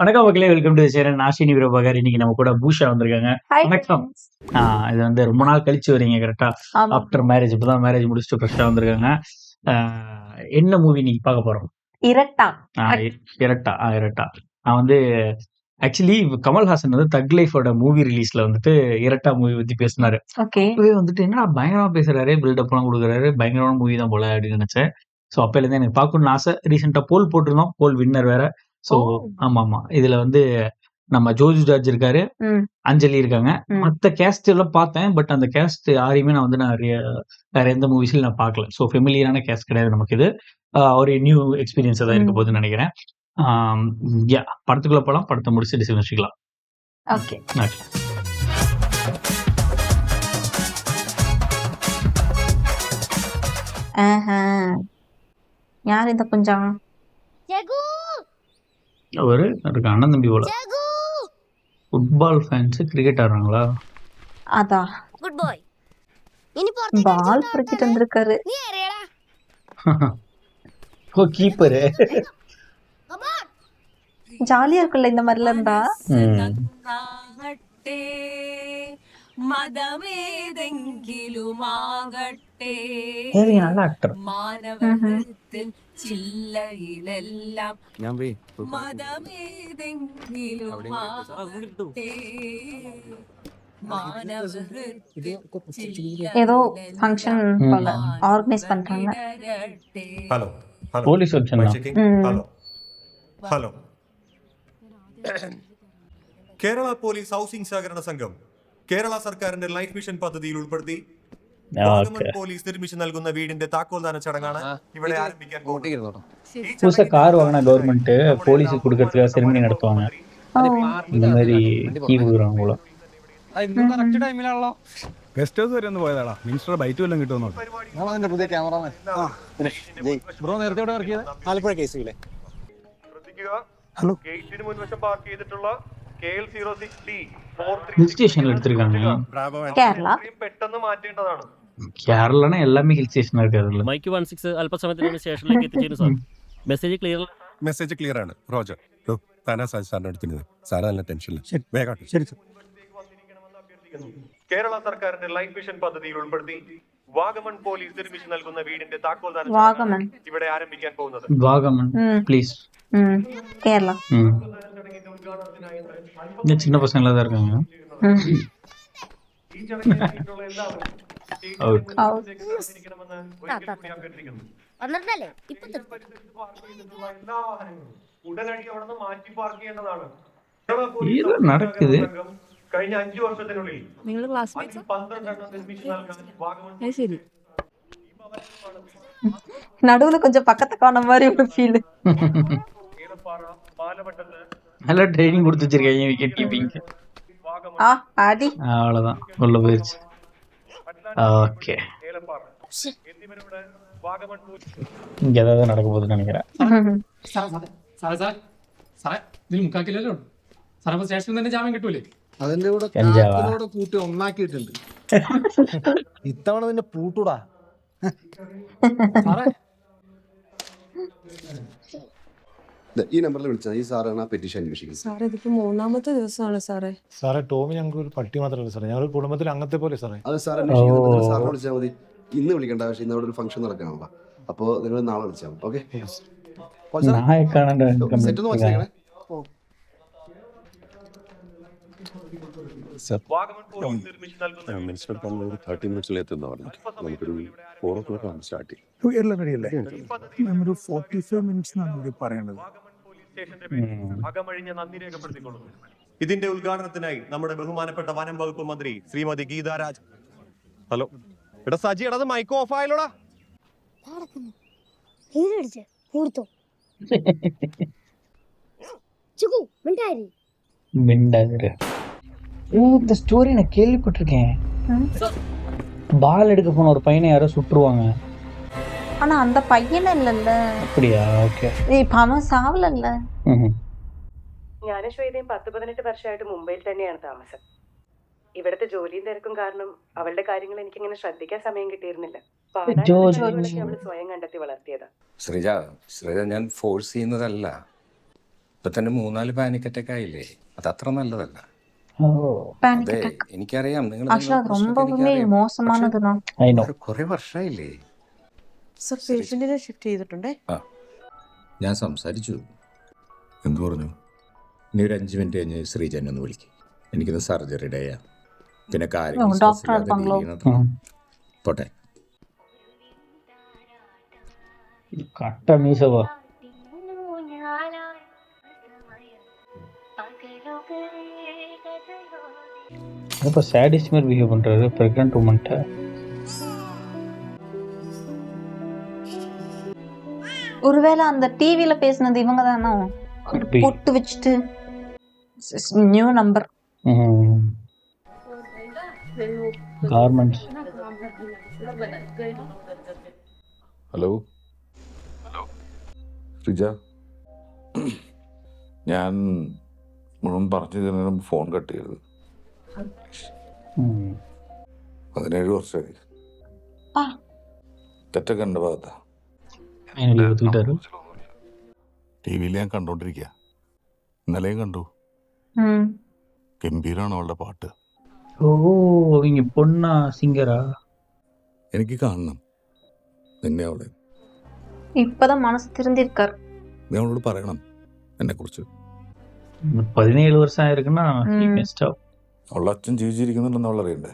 வணக்கம் மக்களே, welcome to channel. நாஷினி Prabhakar. இன்னைக்கு நம்ம கூட பூஷா வந்திருக்காங்க. ஹாய் வணக்கம். ஃப்ரெண்ட்ஸ். இது வந்து ரொம்ப நாள் கழிச்சு வரீங்க கரெக்டா? ஆமா. ஆஃப்டர் மேரேஜ் இப்பதான் மேரேஜ் முடிச்சுட்டு ஃப்ரெஷ்ஷா வந்திருக்காங்க. ஆ, என்ன மூவி இன்னைக்கு பார்க்க போறோம்? இரட்டா. இரட்டா. இரட்டா. நான் வந்து ஆக்சுவலி கமல்ஹாசன் வந்து தக் லைஃபோட மூவி ரிலீஸ்ல வந்துட்டு இரட்டா மூவி பத்தி பேசினாரு. ஓகே. அப்பவே வந்துட்டு என்ன பயங்கரமா பேசுறாரு, பில்டப் எல்லாம் கொடுக்குறாரு, பயங்கரமான மூவி தான் போல அப்படின்னு நினைச்சேன். ஸோ அப்பையில இருந்து எனக்கு பார்க்கணும்னு ஆசை. ரீசெண்டா போல் போட்டிருந்தோம், போல் வின்னர் வேற. ஸோ ஓ. ஆமா. இதுல வந்து நம்ம ஜோஜு ஜார்ஜ் இருக்காரு, ம். அஞ்சலி இருக்காங்க. ம். மத்த கேஸ்ட் எல்லாம் பார்த்தேன். பட் அந்த கேஸ்ட் யாரையுமே நான் வந்து வேற எந்த மூவிஸ்லயும் நான் பார்க்கல. ஸோ ஃபெமிலியரான கேஸ்ட் கிடையாது நமக்கு இது. ஒரு நியூ எக்ஸ்பீரியன்ஸா தான் இருக்க ம். போகுதுன்னு நினைக்கிறேன். ஆம், யா படத்துக்குள்ள போலாம். படத்தை முடிச்சு டிஸ்கஸ் வச்சுக்கலாம். ஓகே. ஓகே. யார் இந்த கொஞ்சம் ஒரு இருக்கு அண்ணன் தம்பி போல. ஃபுட்பால் ஃபேன்ஸ் கிரிக்கெட் ஆடுறாங்களா? அதா குட் பாய். இனி போறதுக்கு பால் பொறுக்கிட்டு வந்திருக்காரு. நீ ஏறியடா. ஓ கீப்பரு. கமான். ஜாலியா இருக்குல்ல இந்த மாதிரிலாம் இருந்தா. நல்ல ஆக்டர். മാനവത്തിൽ ചില്ലയിലെല്ലാം ஏதோ ஃபங்க்ஷன் போல ஆர்கனைஸ் பண்றாங்க. Hello hello police function checking hello hello Kerala police housing സഹകരണ സംഘം കേരള സർക്കാരിന്റെ ലൈഫ് മിഷൻ പദ്ധതിയിൽ ഉൾപ്പെടുത്തി വാഗമൺ പോലീസ് നിർമ്മിച്ചു നൽകുന്ന വീടിന്റെ താക്കോൽദാന ചടങ്ങാണ് ഇവിടെ ആരംഭിക്കാൻ പോകുന്നത്. புதுசா கார் வாங்கின கவர்மெண்ட் போலீஸுக்கு கொடுக்கறதுக்காக செரிமனி நடத்துவாங்க. இந்த மாதிரி கீ கொடுக்குறாங்க போல. ഗസ്റ്റ് ഹൗസ് വരെ ഒന്ന് പോയതാടാ. മിനിസ്റ്റർ ബൈറ്റ് വല്ലതും കിട്ടുമെന്നോ? ബ്രോ നേരത്തെ എവിടെ വർക്ക് ചെയ്തത്? ആലപ്പുഴ കേസിലെ. ഹലോ ഗേറ്റിന് മുൻവശം പാർക്ക് ചെയ്തിട്ടുള്ള KL06D ஹில் ஸ்டேஷன்ல எடுத்திருக்காங்க. கேரளா. പെട്ടെന്ന് മാറ്റേണ്ടതാണ്. കേരളാണ് എല്ലാமே ഹിൽ സ്റ്റേഷൻ இருக்காதுல்ல. മൈക്ക് 16 അല്പസമയത്തിനുള്ളിൽ സ്റ്റേഷനിലേക്ക് എത്തിച്ചേരും sir. Message clear. Message clear ആണ് റോജർ. താനാ സാറിന്റെ അടുത്തിരുന്നത്. സാറ് നല്ല ടെൻഷനില്ല. വേഗം ശരി സർ. കേരള സർക്കാരിന്റെ ലൈഫ് മിഷൻ പദ്ധതിയിൽ ഉൾപ്പെടുത്തി വാഗമൺ പോലീസ് നിർമ്മിച്ചു നൽകുന്ന വീടിന്റെ താക്കോൽദാനം വാഗമൺ ഇവിടെ ആരംഭിക്കാൻ പോകുന്നത്. வாகமன் ப்ளீஸ். கேரளா. இந்த சின்ன பசங்களா தான் இருக்காங்க. വന്നിട്ടല്ലേ ഇപ്പൊ ഉടനടി അവിടെ നിന്ന് മാറ്റി പാർക്ക് ചെയ്യേണ്ടതാണ്. ഇത് നടക്കുது. കഴിഞ്ഞ 5 വർഷത്തിനുള്ളിൽ നിങ്ങൾ ക്ലാസ്മേറ്റ്സ് 12 എണ്ണം നിർമ്മിച്ചു നൽകാൻ വാഗമൺ ശരി. நடுவுல கொஞ்சம் பக்கத்து காண மாதிரி ஒரு ஃபீல். ഏലപ്പാറ പാലവട്ടത്ത് நல்லா ட்ரைனிங் கொடுத்து வச்சிருக்காங்க விக்கெட் கீப்பிங். அடி அவ்வளவுதான் உள்ள போயிருச்சு. ஓகே, ഏലപ്പാറ എന്നിവരുടെ വാഗമൺ இங்க ஏதாவது நடக்க போகுதுன்னு நினைக்கிறேன். സാറേ ഇതിൽ മുക്കാക്കില്ലല്ലോ സാറേ. അപ്പൊ സ്റ്റേഷനിൽ തന്നെ ജാമ്യം കിട്ടൂലേ? അതിന്റെ കൂടെ കഞ്ചാവാ? കാക്കിനോട് കൂട്ടി ഒന്നാക്കിയിട്ടുണ്ട്. ഇത്തവണ നിന്നെ പൂട്ടൂടാ. സാറേ ഈ നമ്പറിൽ വിളിച്ചാൽ ഈ സാറാണ് ആ പെറ്റീഷൻ അന്വേഷിക്കുന്നത്. സാറേ ഇതിപ്പോ 3-ാമത്തെ ദിവസമാണ് സാറേ. സാറേ ടോമി ഞങ്ങൾക്ക് ഒരു പട്ടി മാത്രമല്ല സാറേ, ഞങ്ങൾ കുടുംബത്തിൽ അംഗത്തെ പോലെ സാറേ. അത് സാർ അന്വേഷിക്കുന്നത്. സാറിനെ വിളിച്ചാൽ മതി. ഇന്ന് വിളിക്കേണ്ട ആവശ്യം, ഇന്ന് അവിടെ ഒരു ഫംഗ്ഷൻ നടക്കാനുള്ള. അപ്പോൾ നിങ്ങൾ നാളെ വിളിച്ചാൽ മതി. ഓക്കെ நாயை காணாண்ட സെറ്റ് ഒന്ന് മനസ്സിലാക്കണേ. വാഗമൺ പോലീസ് നിർമ്മിച്ചു നൽകുന്ന മിനിസ്റ്റർ 30 മിനിറ്റ്സിൽ എത്തുന്ന പറഞ്ഞു. നമുക്കൊരു 4 o'clock ആകുമ്പോൾ സ്റ്റാർട്ട് ചെയ്യും. എല്ലാം റെഡിയല്ലേ? ഒരു 45 മിനിറ്റ്സ് എന്നാണ് പറയേണ്ടത്. വാഗമൺ പോലീസ് സ്റ്റേഷന്റെ പേരിൽ അകമഴിഞ്ഞ നന്ദി രേഖപ്പെടുത്തിക്കൊള്ളുന്നു. ഇതിന്റെ ഉദ്ഘാടനത്തിനായി നമ്മുടെ ബഹുമാനപ്പെട്ട വനം വകുപ്പ് മന്ത്രി ശ്രീമതി ഗീതാരാജ്. ഹലോ എടാ സജി, എടാ മൈക്ക് ഓഫ് ആയല്ലോടാ. இந்த ஸ்டோரி நான் கேள்விப்பட்டிருக்கேன். பால் எடுக்க போன ஒரு பையனை யாரோ சுட்டுருவாங்க. ஆனா அந்த பையன் இல்லல்ல. அப்படியா? ஓகே. இப்ப அவன் சாவலல்ல. ഞാനും ശ്വേതയും 10-18 വർഷമായിട്ട് മുംബൈയിൽ തന്നെയാണ് താമസം. ഇവിടുത്തെ ജോലിയും തിരക്കും കാരണം അവളുടെ കാര്യങ്ങൾ എനിക്കിങ്ങനെ ശ്രദ്ധിക്കാൻ സമയം കിട്ടിയിരുന്നില്ല. അവള് സ്വയം കണ്ടെത്തി വളർത്തിയതാ. ശ്രീജ, ഞാൻ ഫോഴ്സ് ചെയ്യുന്നതല്ല. ഇപ്പൊ തന്നെ 3-4 പാനിക് അറ്റാക്ക് ആയില്ലേ? അത് അത്ര നല്ലതല്ല. പാനിക് അതെ, അറ്റാക്ക് എനിക്കറിയാം നിങ്ങൾ ஆக்சுவலா அது ரொம்பவுமே மோசமானதுதான். കുറെ വർഷമായില്ലേ? Sir പേഷ്യന്റിനെ shift ചെയ്തിട്ടുണ്ടേ. ആ, ഞാൻ സംസാരിച്ചു. എന്തു പറഞ്ഞു? ഇനി ഒരു 5 മിനിറ്റ് കഴിഞ്ഞ് ശ്രീജനെ ഒന്ന് വിളിക്കും. എനിക്കിന്ന് സർജറി ഡേയാ. പിന്നെ കാര്യങ്ങൾ stress ഇല്ലാതെ deal ചെയ്യണം. പോട്ടെ. கட்ட மீசவா இப்போ சேடிஸ்ட் மாதிரி பிஹேவ் பண்றாரு பிரெக்னன்ட் உமன்ட்ட. ஒருவேளை அந்த டிவில பேசுனது இவங்க தானோ? பொட்டு வச்சுட்டு new number. Garments. Hello Sreeja, ഞാൻ മുഴുവൻ പറഞ്ഞു തരുന്നതിന് മുമ്പ് ഫോൺ കട്ട് ചെയ്യരുത്. 17 വർഷമായി. ആ. തെറ്റൊക്കെ എൻ്റെ ഭാഗത്താ. ടി വിയിൽ ഞാൻ കണ്ടോണ്ടിരിക്കുക. ഇന്നലെയും കണ്ടു. ഗംഭീരാണ് അവളുടെ പാട്ട്. ஓ இங்க பொண்ணா சிங்கரா? എനിക്ക് കാണണം നിന്നെ അവളെ. இப்பதான் மனசு திருந்திருக்காரு. നീ അവളോട് പറയണം എന്നെ കുറിച്ച്. 17 வருஷம் ஆயிருக்குன்னா അവളുടെ അച്ഛൻ ജീവിച്ചിരിക്കുന്നുണ്ടെന്ന് അവൾ അറിയണ്ടേ?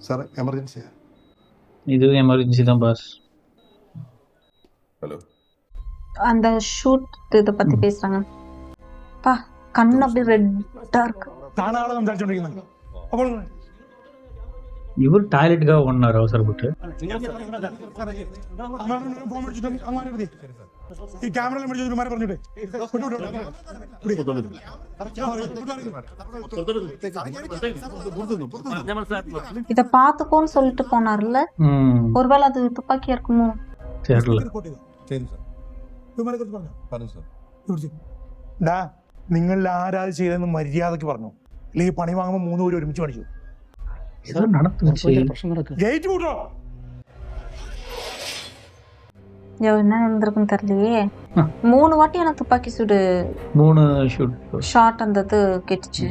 Sir emergency. இது எமர்ஜென்சி தான் பாஸ். ഹലോ, அந்த ஷூட் இத பத்தி பேசுறாங்க. பா கண்ணு அப்படியே ரெட்டா இருக்கு. இவர் டாய்லெட்டுக்காக ஒன்னார் அவசரப்பட்டு. இத பாத்துக்கோன்னு சொல்லிட்டு போனார்ல, ஒருவேளை அது துப்பாக்கியா இருக்குமோ தெரியல. നിങ്ങളിൽ ആരാ ചെയ്തെന്ന് മര്യാദക്ക് പറഞ്ഞു, അല്ലെങ്കിൽ പണി വാങ്ങുമ്പോൾ 3 പേര് ഒരുമിച്ച് പണിച്ചു. ஏதோ நடந்துச்சு. ഗേറ്റ് പൂട്ടോ. என்ன நடந்திருக்குன்னு தெரியலையே. 3 வாட்டி எனக்கு துப்பாக்கி சூடு 3 ஷூட் ஷாட் அந்த இது கெட்டுச்சு.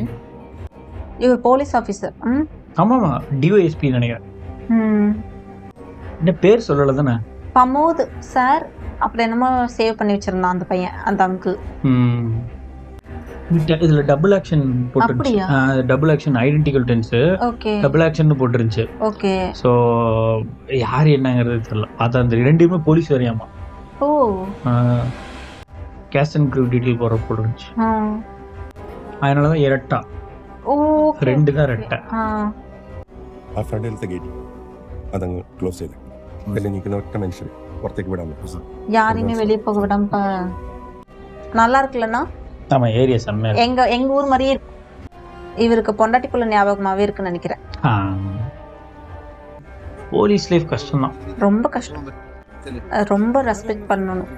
இவர் போலீஸ் ஆபீசர். ஆமாமா டிஒஎஸ்பி நினைக்கிறேன். என்ன பேர் சொல்லல தானே? பிரமோத் சார் அப்படி என்னமோ சேவ் பண்ணி வச்சிருந்தான் அந்த பையன், அந்த அங்கிள். இதுல டபுள் ஆக்ஷன் போட்டுருச்சு. அப்படியா? டபுள் ஆக்ஷன் ஐடென்டிக்கல் டென்ஸ் ஓகே டபுள் ஆக்ஷன் போட்டுருந்துச்சு. ஓகே. ஸோ யார் என்னங்கிறது தெரியல. பார்த்தா அந்த 2 போலீஸ் வரையாமா. Oh cast and crew detail போட்டுருந்துச்சு. அதனால தான் இரட்டா. ഓ 2 தான் ரெட்டை. ആ ഫ്രണ്ടിലത്തെ ഗേറ്റ് അതങ്ങ് ക്ലോസ് ചെയ്ത് അതിൽ നിൽക്കുന്ന ഒറ്റ മനുഷ്യർ പുറത്തേക്ക് വിടാൻ പറ്റും. யாரையுமே வெளியே போக விடாம நல்லா இருக்குல்லண்ணா. ஆமா ஏரியா செம்மையா இருக்கு. எங்க ஊர் மாதிரியே இருக்கு. இவருக்கு பொண்டாட்டி புள்ள ஞாபகமாவே இருக்குன்னு நினைக்கிறேன். போலீஸ் லைஃப் கஷ்டம் தான், ரொம்ப கஷ்டம். ரொம்ப ரெஸ்പെക്ട് பண்ணணும்.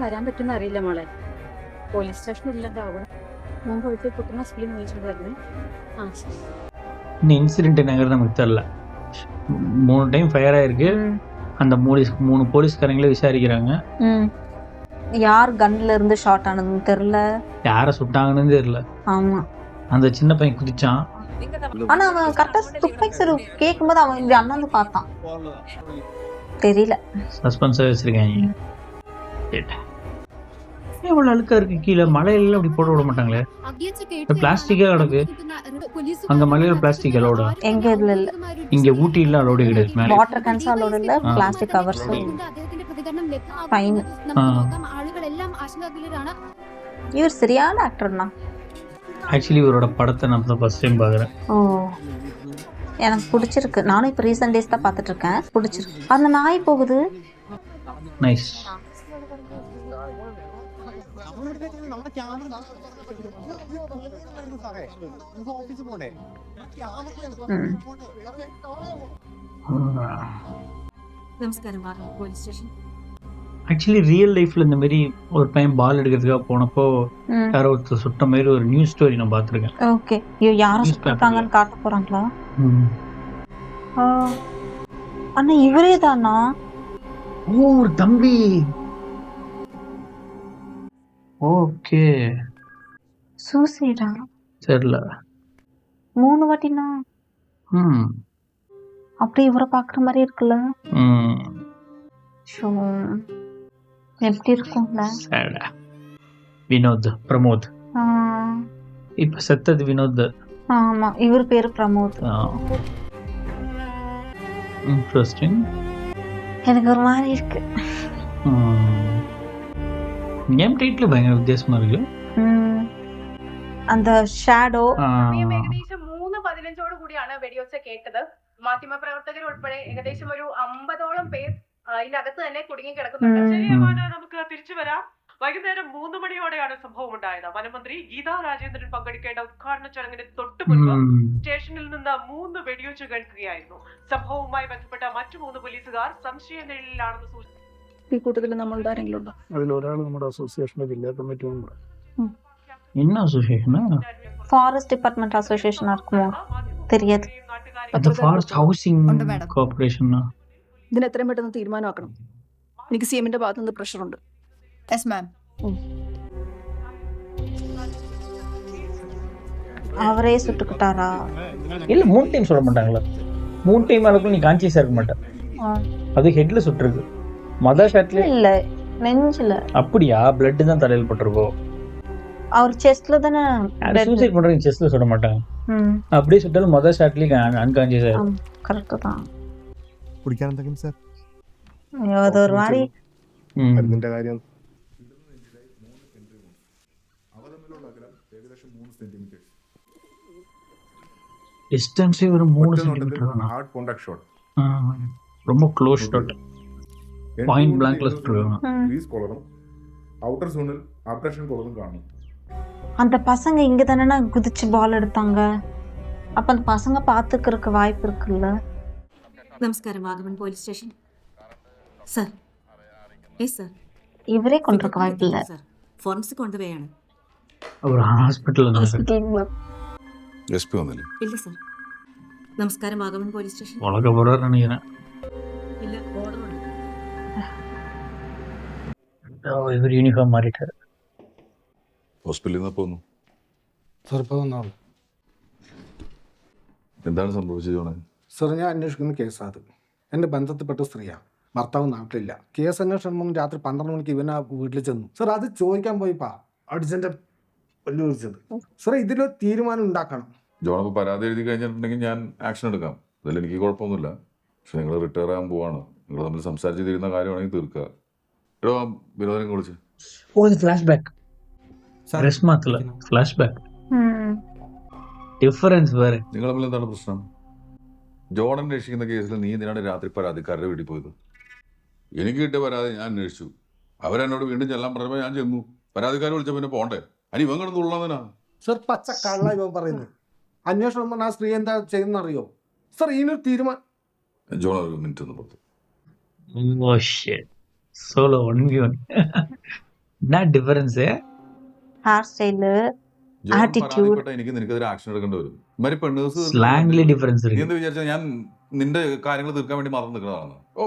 വരാൻ പറ്റുന്ന അറിയില്ല മോളെ. പോലീസ് സ്റ്റേഷൻ ഇല്ലണ്ടാവും. മുമ്പ് വീട്ടിൽ കുട്ടുന്ന സ്കൂളിൽ വിളിച്ചിട്ട് വരുന്നേ. ആ ശരി. இந்த இன்சிடென்ட் என்னங்கிறது நமக்கு தெரியல. 3 டைம் ஃபயர் ஆயிருக்கு. அந்த 3 போலீஸ்காரங்களே விசாரிக்கிறாங்க. யார் கன்ல இருந்து ஷாட் ஆனதுன்னு தெரியல, யாரை சுட்டாங்கன்னு தெரியல. ஆமா அந்த சின்ன பையன் குதிச்சான். ஆனா அவன் கரெக்டா துப்பாக்கி சரி கேட்கும்போது அவன் இப்படி அண்ணாந்து பார்த்தான். தெரியல. சஸ்பென்ஸா வச்சிருக்காங்க. எவ்வளவு அழுக்கா இருக்கு கீழே. மலையில அப்படி போட விட மாட்டாங்களே. பிளாஸ்டிக்கே கிடக்கு. அங்க மலையில பிளாஸ்டிக் அலோடா? எங்க இதுல இல்ல. இங்க ஊட்டியில அலோடு கிடையாது. மேலே வாட்டர் கேன்ஸ் அலோடு இல்ல. Plastic covers fine. இவர் சரியான ஆக்டர்னா. ஆக்சுவலி இவரோட படத்தை நான் தான் ஃபர்ஸ்ட் டைம் பார்க்குறேன். ஓ எனக்கு பிடிச்சிருக்கு. நானும் இப்போ ரீசெண்ட் டேஸ் தான் பார்த்துட்டு இருக்கேன். பிடிச்சிருக்கு. அந்த நாய் போகுது. நைஸ். നമസ്കാരം. Police station. ஆக்சுவலி ரியல் லைஃப்ல இந்த மாதிரி ஒரு பையன் பால் எடுக்கிறதுக்காக போனப்போ யாரோ ஒருத்தர் சுட்ட மாதிரி ஒரு நியூஸ் ஸ்டோரி நான் பார்த்துருக்கேன். ஓகே. யாரும் சுட்டாங்கன்னு காட்ட போறாங்களா? அண்ணா இவரே தானா? ஓ ஒரு தம்பி. ஓகே. சூசைடா? தெரியல. 3 வாட்டினா? ம். அப்படியே இவரை பார்க்குற மாதிரி இருக்குல்ல? ம். ஷோ எப்படி இருக்கும்ல? சேட். வினோத், பிரமோத். ஆ, இப்ப செத்தது வினோத். ஆமா, இவர் பேரு பிரமோத். இன்ட்ரெஸ்டிங். எனக்கு ஒரு மாதிரி இருக்கு. நேம் டைட்டில் பயங்கர வித்தியாசமா இருக்கு. அந்த ഷാഡോ. ഏകദേശം 3:15 കൂടിയാണ് വെടിയൊച്ച കേട്ടത്. മാധ്യമപ്രവർത്തകർ ഉൾപ്പെടെ ഏകദേശം ഒരു 50ഓളം പേർ ഇതിനകത്ത് തന്നെ കുടുങ്ങി കിടക്കുന്നുണ്ട്. നമുക്ക് തിരിച്ചു വരാം. വൈകുന്നേരം 3 മണിയോടെയാണ് സംഭവം ഉണ്ടായത്. വനമന്ത്രി ഗീതാ രാജേന്ദ്രൻ പങ്കെടുക്കേണ്ട ഉദ്ഘാടന ചടങ്ങിന് തൊട്ടു മുൻപ് സ്റ്റേഷനിൽ നിന്ന് 3 വെടിയൊച്ച കേൾക്കുകയായിരുന്നു. സംഭവവുമായി ബന്ധപ്പെട്ട മറ്റു 3 പോലീസുകാർ സംശയ നിഴലിലാണെന്ന് സൂചന. ഈ കൂട്ടത്തിൽ നമ്മളുടെ ആരെങ്കിലും ഉണ്ടോ? അതിലൊരാൾ നമ്മുടെ അസോസിയേഷന്റെ ജില്ലാ കമ്മിറ്റി മെമ്പർ. என்ன அசோசியேஷனா? ஃபாரஸ்ட் டிபார்ட்மெண்ட் அசோசியேஷனா இருக்குமோ தெரியாது. அது ஃபாரஸ்ட் ஹவுசிங் കോർപ്പറേഷനാ? ഇതിന് എത്രയും പെട്ടെന്ന് തീരുമാനമാക്കണം. എനിക്ക് സിഎമ്മിന്റെ ഭാഗത്തു നിന്ന് പ്രഷറുണ്ട്. Yes ma'am. அவரே சுட்டுக்கிட்டாரா? இல்ல 3 டைம் சொல்ல மாட்டாங்களா? 3 டைம் அளவுக்கு நீ கான்சியஸா இருக்க மாட்ட. அது ஹெட்ல சுட்டுருக்கு. மதர் ஷாட்ல இல்ல, நெஞ்சில. அப்படியா? பிளட் தான் தலையில பட்டிருக்கோ? அவர் செஸ்ட்ல தானே. சூசைட் பண்றவங்க செஸ்ட்ல சுட மாட்டாங்க. அப்படியே சுட்டாலும் மதர் ஷாட்லயே அன்கான்சியஸா இருக்கும். கரெக்ட் தான். കുടിക്കാൻ എന്തെങ്കിലും സാർ? அது ஒரு மாதிரி. മരുന്നിന്റെ കാര്യം டிஸ்டன்ஸே ஒரு 3 சென்டிமீட்டர் தான். Hard contact shot. ரொம்ப க்ளோஸ் ஷாட். பாயிண்ட் பிளாங்க்ல சுட்டுருக்காங்க. ഗ്രീസ് കോളറും ഔട്ടർ സോണിൽ ആപ്രേഷൻ കോളറും കാണും. அந்த பசங்க இங்க தானே குதிச்சு பால் எடுத்தாங்க. அப்ப அந்த பசங்க பாத்துக்கிறதுக்கு வாய்ப்பு இருக்குல்ல? നമസ്കാരം, Vagamon police station. Sir. Yes sir. ഇവരെ കൊണ്ടിരിക്ക വാய்ப்பில்ல. Sir, forensic കൊണ്ടുപോയാണ്. ஒரு ஹாஸ்பிடல்ல தான். എസ്പി വന്നില്ലേ? ഇല്ല സർ. നമസ്കാരം, വാഗമൺ പോലീസ് സ്റ്റേഷൻ. உலக போறாரு நினைக்கிறேன். ഇല്ല, ഓർഡർ ഉണ്ട്. இவர் யூனிஃபார்ம் மாறிட்டாரு. ഹോസ്പിറ്റലിൽ നിന്ന് പോന്നു. സാർ ഇപ്പോൾ വന്നാളൂ. എന്താണ് സംഭവിച്ചത്? സാർ, ഞാൻ അന്വേഷിക്കുന്ന കേസാണ് അത്. എൻ്റെ ബന്ധത്തിൽപ്പെട്ട സ്ത്രീയാണ്. ഭർത്താവ് നാട്ടിലില്ല. കേസ് അന്വേഷണം വന്ന് രാത്രി 12 മണിക്ക് ഇവനാ വീട്ടിൽ ചെന്നു. സാർ, അത് ചോദിക്കാൻ പോയിപ്പാ അടിച്ചൻ്റെ പല്ല് വിളിച്ചത്. സാർ, ഇതിലൊരു തീരുമാനം ഉണ്ടാക്കണം. ജോണപ്പോൾ പരാതി എഴുതി കഴിഞ്ഞിട്ടുണ്ടെങ്കിൽ ഞാൻ ആക്ഷൻ എടുക്കാം. അതിൽ എനിക്ക് കുഴപ്പമൊന്നുമില്ല. പക്ഷെ നിങ്ങൾ റിട്ടയർ ആകാൻ പോവാണ്. നിങ്ങൾ തമ്മിൽ സംസാരിച്ച് തീരുന്ന കാര്യമാണെങ്കിൽ തീർക്കുക. എടോ, വിനോദനെ വിളിച്ച്. ஓ இது ஃபிளாஷ்பேக். ரெஸ்மாத்துல ஃபிளாஷ்பேக். ഡിഫറൻസ് വേറെ. നിങ്ങൾ തമ്മിൽ എന്താണ് പ്രശ്നം? ജോൺ അന്വേഷിക്കുന്ന കേസിൽ നീ എന്തിനാണ് രാത്രി പരാതിക്കാരുടെ വീട്ടിൽ പോയത്? എനിക്ക് കിട്ടിയ പരാതി ഞാൻ അന്വേഷിച്ചു. അവരെന്നോട് വീണ്ടും ചെല്ലാൻ പറഞ്ഞപ്പോൾ ഞാൻ ചെന്നു. പരാതിക്കാർ വിളിച്ച പിന്നെ പോണ്ടേ? അനി ഇവൻ കിടന്ന് ഉള്ളതിനാ. സാർ, പച്ച കള്ള ഇവൻ പറയുന്നത്. അന്വേഷണം പറഞ്ഞാൽ ആ സ്ത്രീ എന്താ ചെയ്യുന്നറിയോ? സാർ, ഇതിനൊരു തീരുമാനം. ജോൺ ഒരു മിനിറ്റ് ഒന്ന് പുറത്ത്. Oh shit. Solo 1v1. என்ன difference? Hair style, John attitude. പരാതിപ്പെട്ട എനിക്ക് നിനക്കെതിരെ ആക്ഷൻ എടുക്കേണ്ടി വരും. ഇമാരി പെണ്ണേഴ്സ് സ്ലാങ്ങില് ഡിഫറൻസ് നീ இருக்கு. എന്ത് വിചാരിച്ചാൽ ഞാൻ നിന്റെ കാര്യങ്ങൾ തീർക്കാൻ വേണ്ടി മാത്രം നിൽക്കുന്നതാണ്? ഓ,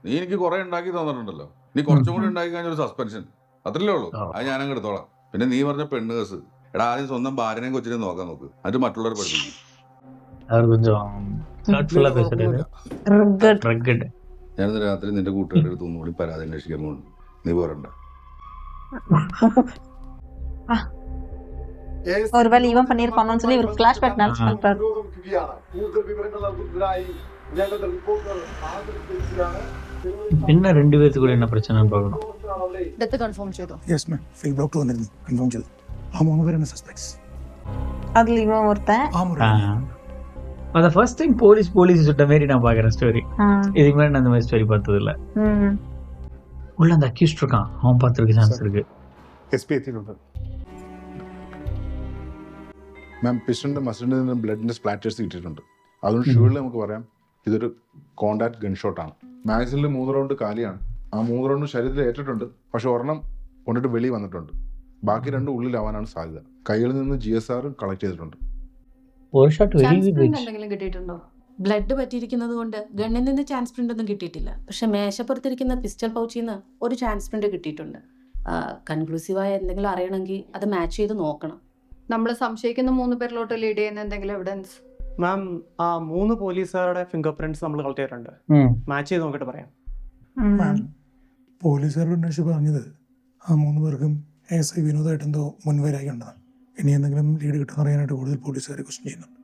നീ എനിക്ക് കുറെ ഉണ്ടാക്കി തന്നിട്ടുണ്ടല്ലോ. നീ കുറച്ചും കൂടി ഉണ്ടാക്കി കഴിഞ്ഞ ഒരു സസ്പെൻഷൻ അത്രയല്ലേ ഉള്ളൂ. അത് ഞാനങ്ങ് എടുത്തോളാം. പിന്നെ നീ പറഞ്ഞ പെണ്ണേഴ്സ്, എടാ ആദ്യം സ്വന്തം ഭാര്യനെയും കൊച്ചിനെയും നോക്കാൻ നോക്ക്. എന്നിട്ട് മറ്റുള്ളവരെ പഠിപ്പിക്കും. அவர் கொஞ்சம் ஹார்ட்ஃபுல்லா பேசுறாரு. ரக்கட். ഞാനിന്ന് രാത്രി നിന്റെ കൂട്ടുകാരുടെ അടുത്ത് ഒന്നുകൂടി പരാതി അന്വേഷിക്കാൻ പോകുന്നു. നീ പോരണ്ട. ஒருவேளை இவன் பண்ணிருப்பானு சொல்லி இவர் ஃபிளாஷ்பேக் நினைச்சு பண்றாரு. என்ன 2 பேத்துக்குள்ள என்ன பிரச்சனைன்னு பார்க்கணும். ഡെത്ത് കൺഫേം ചെയ്തോ? Yes ma'am. ഫീൽഡ് ഡോക്ടർ വന്നിരുന്നു. കൺഫേം ചെയ്തു. ആ 3 പേരാണ് സസ്പെക്ട്സ്. அதுல இவன் ஒருத்தன். அத ஃபர்ஸ்ட் டைம் போலீஸ் சுட்ட மாதிரி நான் பார்க்குறேன் ஸ்டோரி. இதுக்கு முன்னாடி நான் அந்த மாதிரி ஸ்டோரி பார்த்தது இல்லை. உள்ள அந்த அக்யூஸ்ட் இருக்கான், அவன் பார்த்துருக்க சான்ஸ் இருக்கு. എസ് പി എത്തിയിട്ടുണ്ട്. മാം, പിസ്റ്റന്റെ മസിലിൽ നിന്ന് ബ്ലഡിന്റെ സ്പ്ലാറ്റേഴ്സ് കിട്ടിയിട്ടുണ്ട്. അതുകൊണ്ട് ഷുവറിൽ നമുക്ക് പറയാം ഇതൊരു കോണ്ടാക്ട് ഗൺഷോട്ടാണ്. മാഗസിനിൽ 3 റൗണ്ട് കാലിയാണ്. ആ 3 റൗണ്ട് ശരീരത്തിൽ ഏറ്റിട്ടുണ്ട്. പക്ഷെ ഒരെണ്ണം കൊണ്ടിട്ട് വെളി വന്നിട്ടുണ്ട്. ബാക്കി 2 ഉള്ളിലാവാനാണ് സാധ്യത. കൈകളിൽ നിന്ന് GSR കളക്ട് ചെയ്തിട്ടുണ്ട്. ഒരു ഷോട്ട് വെരി എന്തെങ്കിലും കിട്ടിയിട്ടുണ്ടോ? ബ്ലഡ് പറ്റിയിരിക്കുന്നത് കൊണ്ട് ഗണ്ണിൽ നിന്ന് ചാൻസ് പ്രിന്റ് ഒന്നും കിട്ടിയിട്ടില്ല. പക്ഷെ മേശപ്പുറത്തിരിക്കുന്ന പിസ്റ്റൾ പൗച്ചിൽ നിന്ന് ഒരു ചാൻസ് പ്രിന്റ് കിട്ടിയിട്ടുണ്ട്. കൺക്ലൂസീവായ എന്തെങ്കിലും അറിയണമെങ്കിൽ അത് മാച്ച് ചെയ്ത് നോക്കണം. നമ്മൾ സംശയിക്കുന്ന 3 പേരിലോട്ട് ലീഡ് ചെയ്യുന്ന എന്തെങ്കിലും എവിഡൻസ്? മാം, ആ 3 പോലീസുകാരുടെ ഫിംഗർ പ്രിന്റ്സ് നമ്മൾ കളക്ട് ചെയ്തിട്ടുണ്ട്. മാച്ച് ചെയ്ത് നോക്കിയിട്ട് പറയാം. പോലീസുകാരുടെ അന്വേഷിച്ച് പറഞ്ഞത് ആ 3 പേർക്കും ASI വിനോദമായിട്ട് എന്തോ മുൻവൈരാഗ്യം ഉണ്ടെന്നാണ്. ഇനി എന്തെങ്കിലും ലീഡ് കിട്ടുന്ന അറിയാനായിട്ട് കൂടുതൽ പോലീസുകാരെ ക്വസ്റ്റ്യൻ ചെയ്യുന്നുണ്ട്.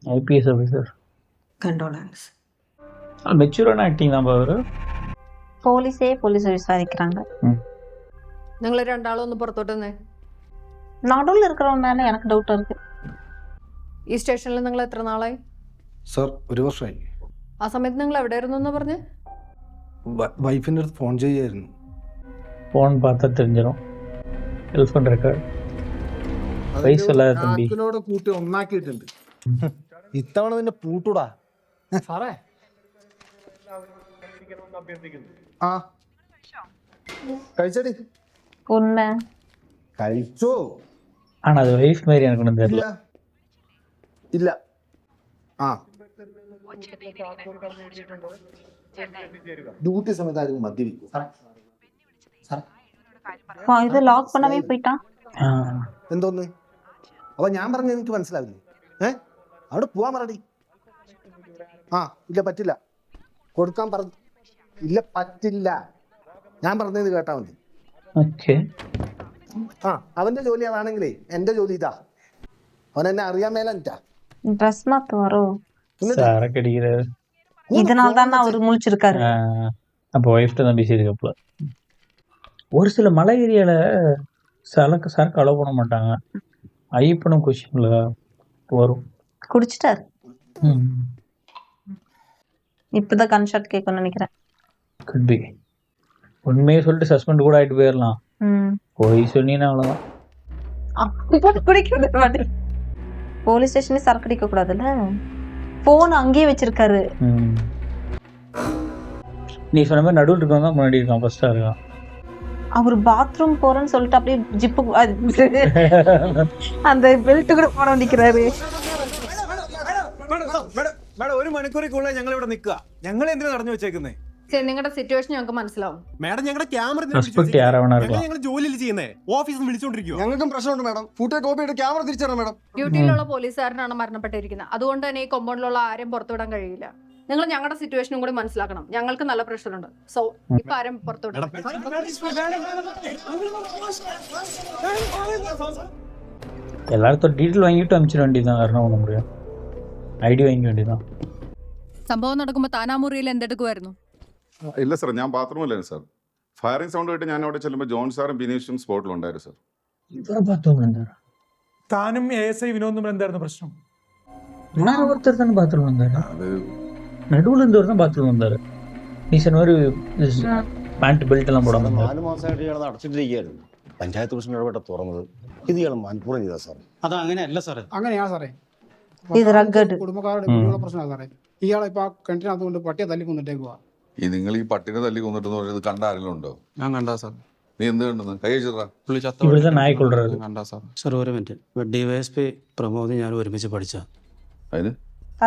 IPS officer. கண்டோலன்ஸ். மெச்சூரான ஆக்டிங் தான் அவரு. போலீஸ் விசாரிக்கிறாங்க. നിങ്ങൾ രണ്ടാളും ഒന്ന് പുറത്തോട്ട് വന്നേ. നടുവിൽ இருக்கிறவனால எனக்கு ഡൗട്ട് இருக்கு. ഈ സ്റ്റേഷനിൽ നിങ്ങൾ എത്ര നാളായി? സർ 1 വർഷമായി. ആ സമയത്ത് നിങ്ങൾ എവിടെയായിരുന്നു എന്ന് പറഞ്ഞ്? വൈഫിൻ്റെ അടുത്ത് ഫോൺ ചെയ്യായിരുന്നു. ഫോൺ பார்த்தா தெரிஞ்சிடும். Telephone record. പൈസ ഇല്ലാതെ തമ്പി. കൂട്ടി ഒന്നാക്കിയിട്ടുണ്ട്. ഇത്തവണ നിന്നെ പൂട്ടൂടാ സാറേ. ആ കഴിച്ചടി. ഉണ്മ കഴിച്ചോ? ஆனா அது வைஃப் மாதிரி எனக்கு ஒன்றும் தெரியல. ഇല്ല. ആ ഡ്യൂട്ടി സമയത്ത് ആരും മദ്യപിക്കും. ഇത് ലോക്ക് பண்ணவே போயிட்டான். എന്തോന്ന്? അപ്പൊ ഞാൻ പറഞ്ഞത് എനിക്ക് മനസ്സിലാവില്ലേ? അവിടെ പോവാൻ പറയടി. ആ ഇല്ല പറ്റില്ല, കൊടുക്കാൻ പറഞ്ഞു. ഇല്ല പറ്റില്ല, ഞാൻ പറഞ്ഞത് കേട്ടാ മതി. ആ അവന്റെ ജോലി അതാണെങ്കിലേ എന്റെ ജോലി ഇതാ. അവൻ എന്നെ അറിയാൻ മേലാ. ட்ரெஸ் மாத்து வரும். சரக்கு அடிக்கிறாரு. இதனால தான் அவர் முழிச்சிருக்காரு. அப்போ ஒய்ஃப்ட்ட தான் பேசியிருக்கப்பல. ஒரு சில மலை ஏரியால சரக்கு அலோவ் பண்ண மாட்டாங்க. ஐயப்பனும் கொஸ்டின்ல வரும். குடிச்சிட்டாரு. இப்பதான் கன்ஷாட் கேட்கணும்னு நினைக்கிறேன். could be. உண்மையை சொல்லிட்டு சஸ்பெண்ட் கூட ஆயிட்டு போயிடலாம். போய் சொன்னீங்கன்னா அவ்வளவுதான். குடிக்கிறது மாதிரி போலீஸ் ஸ்டேஷன்ல சரக்கு அடிக்க கூடாதுல்ல. போன் அங்கேயே வச்சிருக்காரு. நீ சொன்ன மாதிரி நடுவில் இருக்கவங்க தான் முன்னாடி இருக்கான், ஃபர்ஸ்டா இருக்கான். அவர் பாத்ரூம் போறேன்னு சொல்லிட்டு அப்படியே ஜிப்பு அந்த பெல்ட் கூட போட நிக்கிறாரு. മേഡം 1 മണിക്കൂറിക്കുള്ളിൽ ഞങ്ങൾ ഇവിടെ നിൽക്കുക. ഞങ്ങൾ എന്തിനാ നടന്നു വെച്ചേക്കുന്നേ? നിങ്ങളുടെ സിറ്റുവേഷൻ ഞങ്ങൾക്ക് മനസ്സിലാവും. മേഡം ഞങ്ങളുടെ ക്യാമറ ഞങ്ങൾ ജോലിയിൽ ചെയ്യുന്നേ, ഓഫീസിൽ വിളിച്ചോണ്ടിരിക്കുക. ഞങ്ങൾക്കും പ്രശ്നമുണ്ട് മാഡം. ഫോട്ടോ കോപ്പി ആയിട്ട് ക്യാമറ തിരിച്ചറിയാം മാഡം. ഡ്യൂട്ടിയിലുള്ള പോലീസുകാരനാണ് മരണപ്പെട്ടിരിക്കുന്നത്. അതുകൊണ്ട് തന്നെ ഈ കോമ്പൗണ്ടിലുള്ള ആരും പുറത്തുവിടാൻ കഴിയില്ല. നിങ്ങൾ ഞങ്ങളുടെ സിറ്റുവേഷനും കൂടി മനസ്സിലാക്കണം. ഞങ്ങൾക്ക് നല്ല പ്രഷറുണ്ട്. സോ ഇപ്പൊ ആരും പുറത്തുവിടാം. எல்லாரும் டீட்டெயில் வாங்கிட்டு அனுப்பிச்சிட வேண்டியதுதான். வேற பண்ண முடியும். ഐഡി വാങ്ങിக்க വേണ്ടിയതാണ്. സംഭവം നടക്കുമ്പോൾ താനാ മുറിയിൽ എന്തെടുക്കുമായിരുന്നു? ഇല്ല സാർ, ഞാൻ ബാത്റൂമിലായിരുന്നു സാർ. ഫയറിംഗ് സൗണ്ട് കേട്ട് ഞാൻ അവിടെ ചെല്ലുമ്പോൾ ജോൺ സാറും ബിനീഷും സ്പോട്ടിലുണ്ടായിരുന്നു സാർ. താനും ASI വിനോദും എന്തായിരുന്നു പ്രശ്നം? ஒருத்தர் தானே பாத்ரூம் வந்தாரு. நடுவில் இருந்தவர் தான் பாத்ரூம் வந்தாரு. நீ சொன்ன ஒரு പാന്റ് ബെൽറ്റ് എല്ലാം പോടാൻ വന്നത്. 4 മാസമായിട്ട് ഇയാൾ അടച്ചിട്ടിരിക്കുകയായിരുന്നു. പഞ്ചായത്ത് പ്രശ്നം ഇടപെട്ട തുറന്നത് ഇത് ഇയാൾ മനഃപൂർവ്വം ചെയ്താ സാർ. അത് അങ്ങനെയല്ല സാറേ. അങ്ങനെയാ സാറേ. കുടുംബക്കാരുടെ പ്രശ്നമാണ് സാറേ. ഇയാളെ ഇപ്പൊ കിണറ്റിനകത്ത് കൊണ്ട് പട്ടിയെ തല്ലി കൊന്നിട്ടേക്കുവാ. നിങ്ങൾ ഈ പട്ടിനെ തല്ലി കൊന്നിട്ടെന്ന് പറയുന്നത് കണ്ട ആരെങ്കിലും ഉണ്ടോ? ഞാൻ കണ്ടാ സാർ. നീ എന്ത് കണ്ടെന്ന് കൈ വെച്ചിട്ടാ? ഇവിടുത്തെ നായ്ക്കൊള്ളുന്നത് കണ്ടാ സാർ. സാർ ഒരു മിനിറ്റ്. DYSP പ്രമോദ് ഞാൻ ഒരുമിച്ച് പഠിച്ച. അതിന്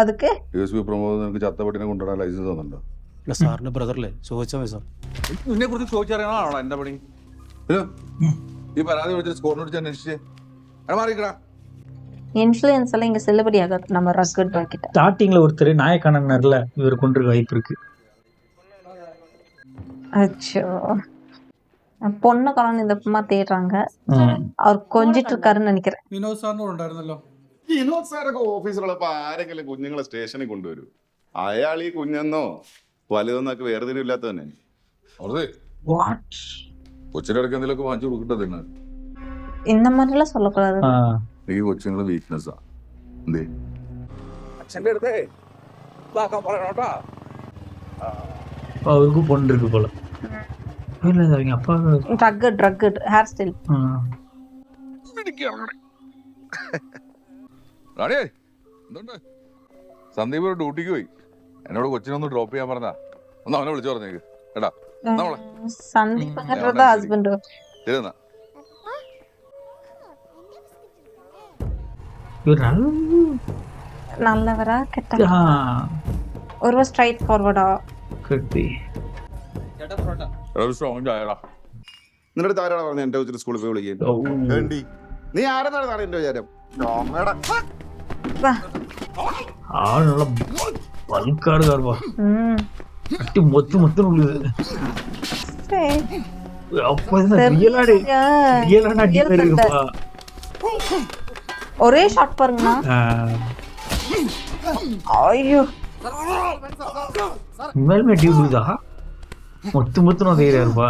அதுக்கு DSP പ്രമോദ് നിനക്ക് ചത്ത പട്ടിനെ കൊണ്ടുവരാൻ ലൈസൻസ് തന്നുണ്ടോ? അല്ല സാറിന്റെ ബ്രദറിലെ ചോദിച്ചാൽ മതി സാർ. നിന്നെ കുറിച്ച് ചോദിച്ചറിയണോ എന്റെ പണി? ഈ പരാതി വിളിച്ചിട്ട് സ്കോറിനെ വിളിച്ച് അന്വേഷിച്ചേ മാറിക്കടാ. இன்ஃப்ளூயன்ஸ் எல்லாம் இங்க செல்லுபடி ஆகாது. நம்ம ரஸ்கட் பாக்கிட்ட ஸ்டார்டிங்ல ஒருத்தர் நாயக்கானர்ல இவர் கொண்டிருக்க வாய்ப்பு இருக்கு. அச்சோ, பொண்ணு காலம் இந்த அம்மா தேடுறாங்க. அவர் கொஞ்சிட்டு இருக்காருன்னு நினைக்கிறேன். വിനോദ് സാറിനോട് ഉണ്ടായിരുന്നല്ലോ. വിനോദ് സാറൊക്കെ ഓഫീസിലുള്ളപ്പോ ആരെങ്കിലും കുഞ്ഞുങ്ങളെ സ്റ്റേഷനിൽ കൊണ്ടുവരും. അയാൾ ഈ കുഞ്ഞെന്നോ വലുതെന്നൊക്കെ വേർതിരിവില്ലാത്ത തന്നെ. കൊച്ചിന്റെ ഇടയ്ക്ക് എന്തെങ്കിലുമൊക്കെ വാങ്ങിച്ചു കൊടുക്കട്ടെ. இந்த மாதிரி எல்லாம் சொல்லக்கூடாது. ഈ കൊച്ചുങ്ങളെ വീക്ക്നെസ്സാ. എന്തേ അച്ഛൻ്റെ അടുത്തേ പറയണോട്ടാ. அவருக்கு பொண்ணு இருக்கு போல. இல்ல அவங்க அப்பா ட்ரக் ஹேர் ஸ்டைல். റാണി എന്തുണ്ട്? സന്ദീപ് ഒരു ഡ്യൂട്ടിക്ക് പോയി. എന്നോട് കൊച്ചിനൊന്ന് ഡ്രോപ്പ് ചെയ്യാൻ പറഞ്ഞാ. ഒന്ന് അവനെ വിളിച്ചു പറഞ്ഞേക്ക് കേട്ടാ. சந்தீப்ங்கறத ஹஸ்பண்ட். ശരിയെന്നാ. நல்லவரா கெட்ட ஒரு ஸ்ட்ரைட் ஃபார்வர்டா could be. നിന്റെ അടുത്ത് ആരാണ് പറഞ്ഞത് എന്റെ വെച്ചിട്ട് സ്കൂളിൽ പോയി വിളിക്കാൻ വേണ്ടി നീ ആരെന്നാണ് എന്റെ വിചാരം ஆள் நல்லா பல்கா இருக்காருப்பா. கட்டி மொத்து உள்ளது. அப்ப ரியலான அடி மாதிரி இருக்குப்பா. ஒரே ஷாட் பாருங்கண்ணா. ஐயோ உண்மையிலுமே அடி விழுதா? மொத்துன்னு தெரியாருப்பா.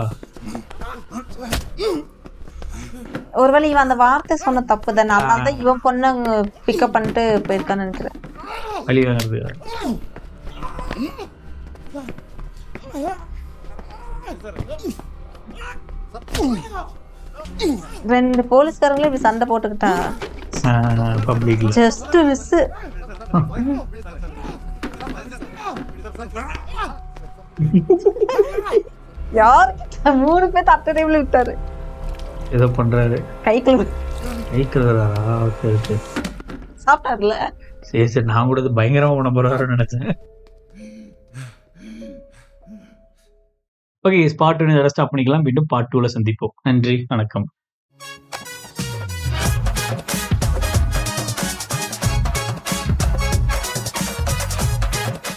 ஒருவேளை இவன் அந்த வார்த்தை சொன்ன தப்பு தானே, அதனால தான் இவன் பொண்ணு பிக்கப் பண்ணிட்டு போயிருக்கான்னு நினைக்கிறேன். வழி வாங்குறது 2 போலீஸ்காரங்களே இப்படி சண்டை போட்டுக்கிட்டா பப்ளிக்ல ஜஸ்ட் மிஸ். யார் 3 பேர் அட்ட டைம்ல விட்டாரு. ஏதோ பண்றாரு. கைக்குறதா? Okay okay. சாப்பிட்டார்ல. சரி நான் கூட பயங்கரமா பண்ண போறாருன்னு நினைச்சேன். ஓகே, பார்ட் 1 இதோட ஸ்டாப் பண்ணிக்கலாம். மீண்டும் பார்ட் 2ல சந்திப்போம். நன்றி, வணக்கம்.